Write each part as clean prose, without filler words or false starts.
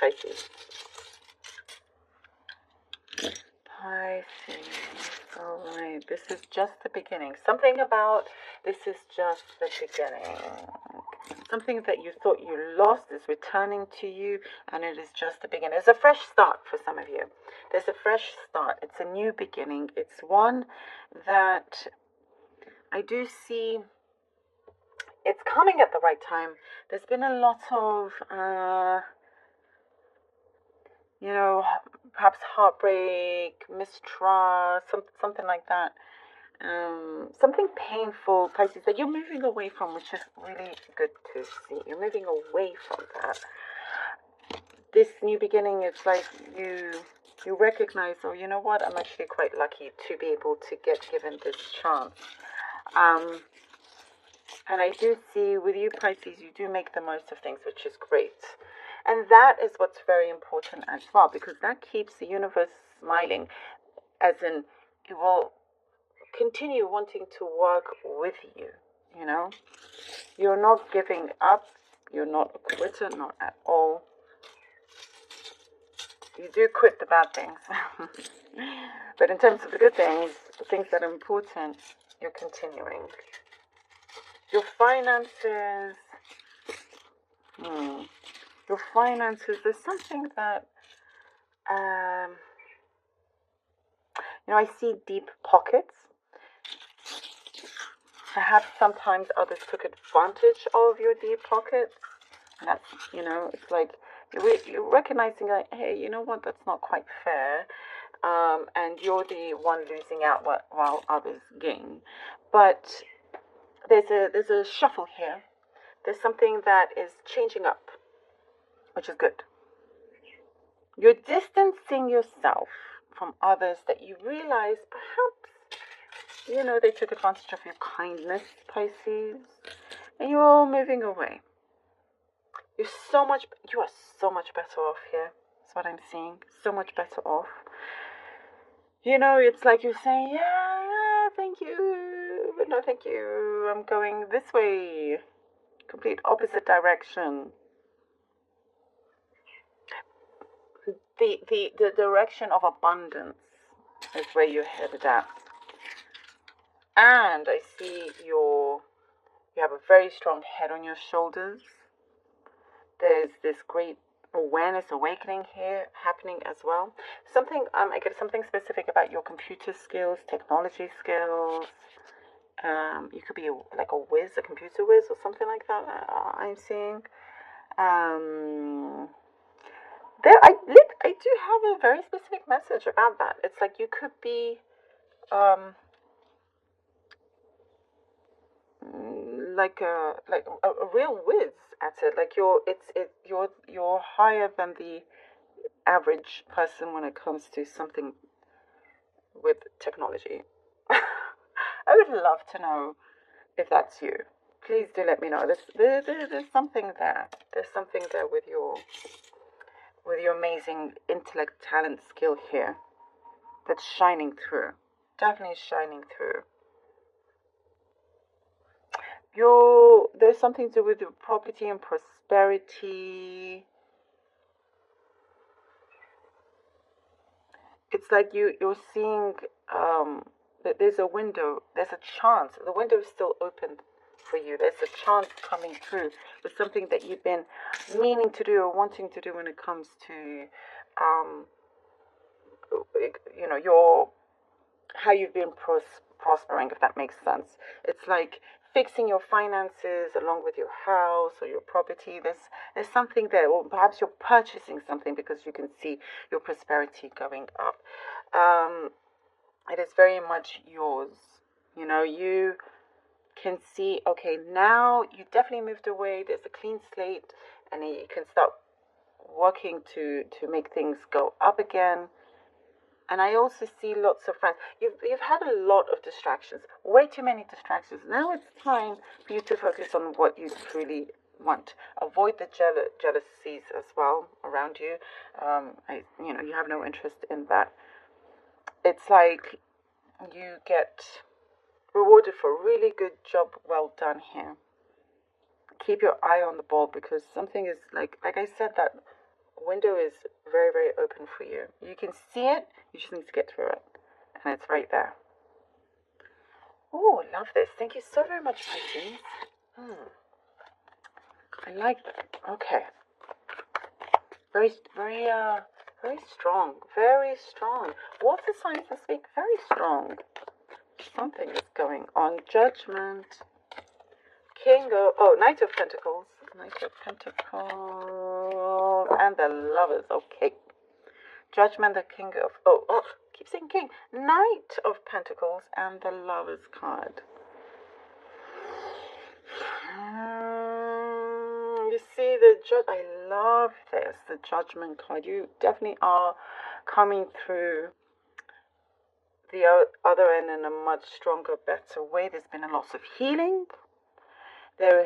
Pisces. Pisces. All right. This is just the beginning. Something about this is just the beginning. Something that you thought you lost is returning to you, and it is just the beginning. It's a fresh start for some of you. There's a fresh start. It's a new beginning. It's one that I do see. It's coming at the right time. There's been a lot of, perhaps heartbreak, mistrust, something like that. Something painful, Pisces, that you're moving away from, which is really good to see. You're moving away from that. This new beginning, it's like you recognize, oh, you know what? I'm actually quite lucky to be able to get given this chance. And I do see with you, Pisces, you do make the most of things, which is great. And that is what's very important as well, because that keeps the universe smiling, as in it will continue wanting to work with you, you know. You're not giving up. You're not a quitter, not at all. You do quit the bad things. But in terms of the good things, the things that are important, you're continuing. Your finances, there's something that, I see deep pockets. Perhaps sometimes others took advantage of your deep pockets. And that's, it's like you're recognizing, like, hey, you know what, that's not quite fair. And you're the one losing out while others gain. But there's a shuffle here. There's something that is changing up, which is good. You're distancing yourself from others that you realize perhaps, they took advantage of your kindness, Pisces, and you're moving away. You are so much better off here. That's what I'm seeing. So much better off. It's like you're saying, yeah, thank you, but no thank you. I'm going this way. Complete opposite direction. The direction of abundance is where you're headed at. And I see you have a very strong head on your shoulders. There's this great awareness, awakening here happening as well. I get something specific about your computer skills, technology skills. You could be like a whiz, a computer whiz, or something like that. I'm seeing. I do have a very specific message about that. It's like you could be, like a real whiz at it. Like you're higher than the average person when it comes to something with technology. I would love to know if that's you. Please do let me know. There's something there. There's something there with your amazing intellect, talent, skill here that's shining through. Definitely shining through. There's something to do with your property and prosperity. It's like you're seeing that there's a window, there's a chance. The window is still open for you. There's a chance coming through with something that you've been meaning to do or wanting to do when it comes to, how you've been prospering, if that makes sense. It's like fixing your finances along with your house or your property. There's something there, or perhaps you're purchasing something because you can see your prosperity going up. It is very much yours. You can see, okay, now you definitely moved away. There's a clean slate, and you can start working to make things go up again. And I also see lots of friends. You've had a lot of distractions, way too many distractions. Now it's time for you to focus on what you truly want. Avoid the jealousies as well around you. You have no interest in that. It's like you get rewarded for a really good job well done here. Keep your eye on the ball, because something is like I said, that window is very, very open for you. You can see it, you just need to get through it. And it's right there. Oh, love this. Thank you so very much, Pisces. I like that. Okay. Very, very, very strong. Very strong. Water signs this week, very strong. Something is going on. Judgment. Knight of Pentacles. Knight of Pentacles. And the Lovers. Okay. Judgment, the King of... keep saying King. Knight of Pentacles and the Lovers card. You see the judge. I love this. The Judgment card. You definitely are coming through the other end in a much stronger, better way. There's been a loss of healing. There's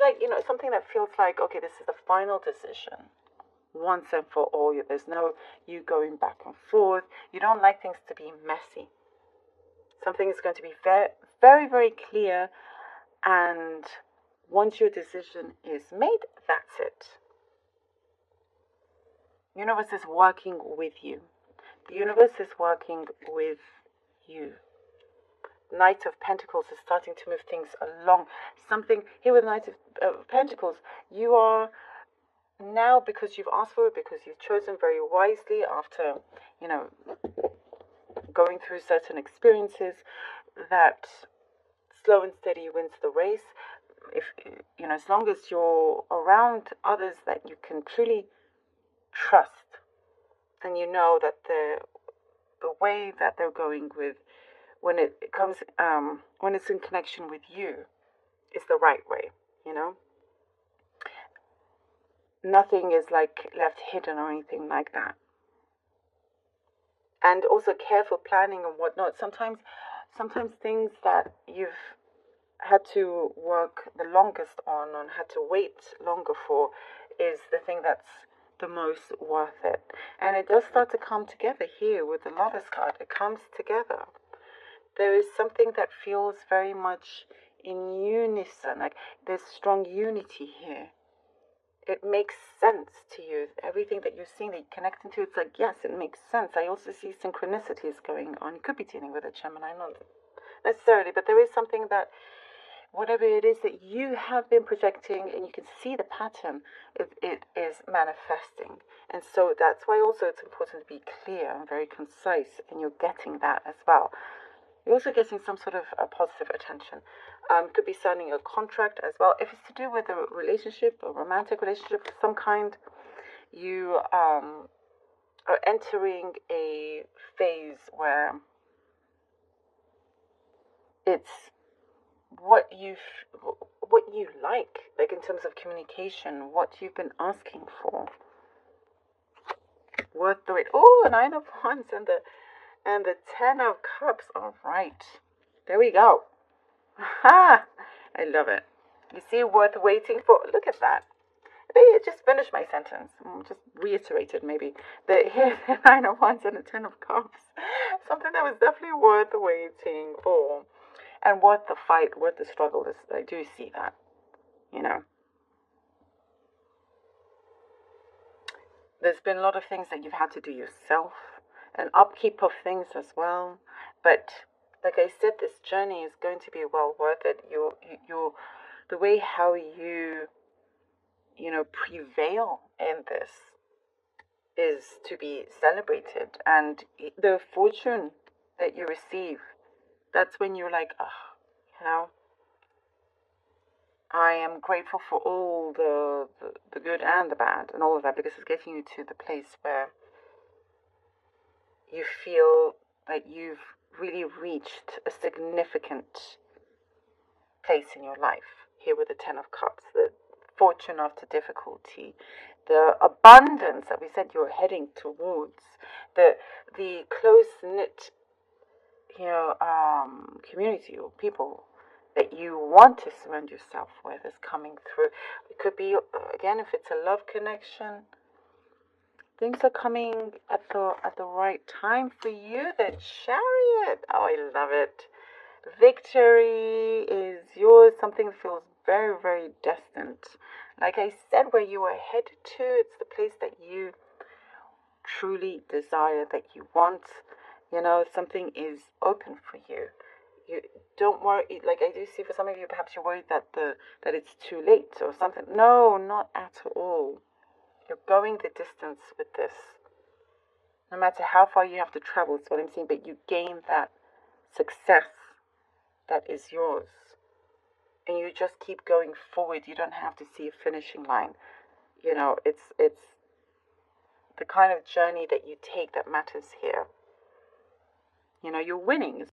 like, something that feels like, okay, this is the final decision once and for all. There's no you going back and forth. You don't like things to be messy. Something is going to be very, very, very clear, and once your decision is made, that's it. The universe is working with you. The universe is working with you. Knight of Pentacles is starting to move things along. Something here with Knight of Pentacles, you are now, because you've asked for it, because you've chosen very wisely after, going through certain experiences, that slow and steady wins the race. If as long as you're around others that you can truly trust, and you know that the way that they're going with, when it's in connection with you, is the right way. Nothing is like left hidden or anything like that. And also careful planning and whatnot. Sometimes things that you've had to work the longest on had to wait longer for, is the thing that's the most worth it. And it does start to come together here with the Lovers card. It comes together. There is something that feels very much in unison, like there's strong unity here. It makes sense to you. Everything that you're seeing, that you're connecting to, it's like, yes, it makes sense. I also see synchronicities going on. You could be dealing with a Gemini, not necessarily, but there is something that, whatever it is that you have been projecting, and you can see the pattern, it is manifesting. And so that's why also it's important to be clear and very concise, and you're getting that as well. You're also getting some sort of a positive attention. Could be signing a contract as well. If it's to do with a relationship, a romantic relationship of some kind, you are entering a phase where it's what you like in terms of communication, what you've been asking for. Worth the wait. Oh, 9 of Wands and the 10 of Cups. All right, there we go. Ha! I love it. You see, worth waiting for. Look at that. Maybe just finish my sentence. Just reiterate it, maybe. The 9 of Wands and the 10 of Cups. Something that was definitely worth waiting for. And worth the fight, worth the struggle. I do see that. There's been a lot of things that you've had to do yourself. An upkeep of things as well. But like I said, this journey is going to be well worth it. The way how you prevail in this is to be celebrated. And the fortune that you receive, that's when you're like, I am grateful for all the good and the bad and all of that, because it's getting you to the place where you feel that you've really reached a significant place in your life. Here with the 10 of Cups, the fortune after difficulty, the abundance that we said you're heading towards, the close-knit community or people that you want to surround yourself with is coming through. It could be, again, if it's a love connection, things are coming at the right time for you. The Chariot. Oh, I love it. Victory is yours. Something feels very, very destined. Like I said, where you are headed to, it's the place that you truly desire, that you want. Something is open for you. You don't worry. Like I do see for some of you, perhaps you're worried that it's too late or something. No, not at all. You're going the distance with this. No matter how far you have to travel, is what I'm saying, but you gain that success that is yours. And you just keep going forward. You don't have to see a finishing line. It's the kind of journey that you take that matters here. You're winning.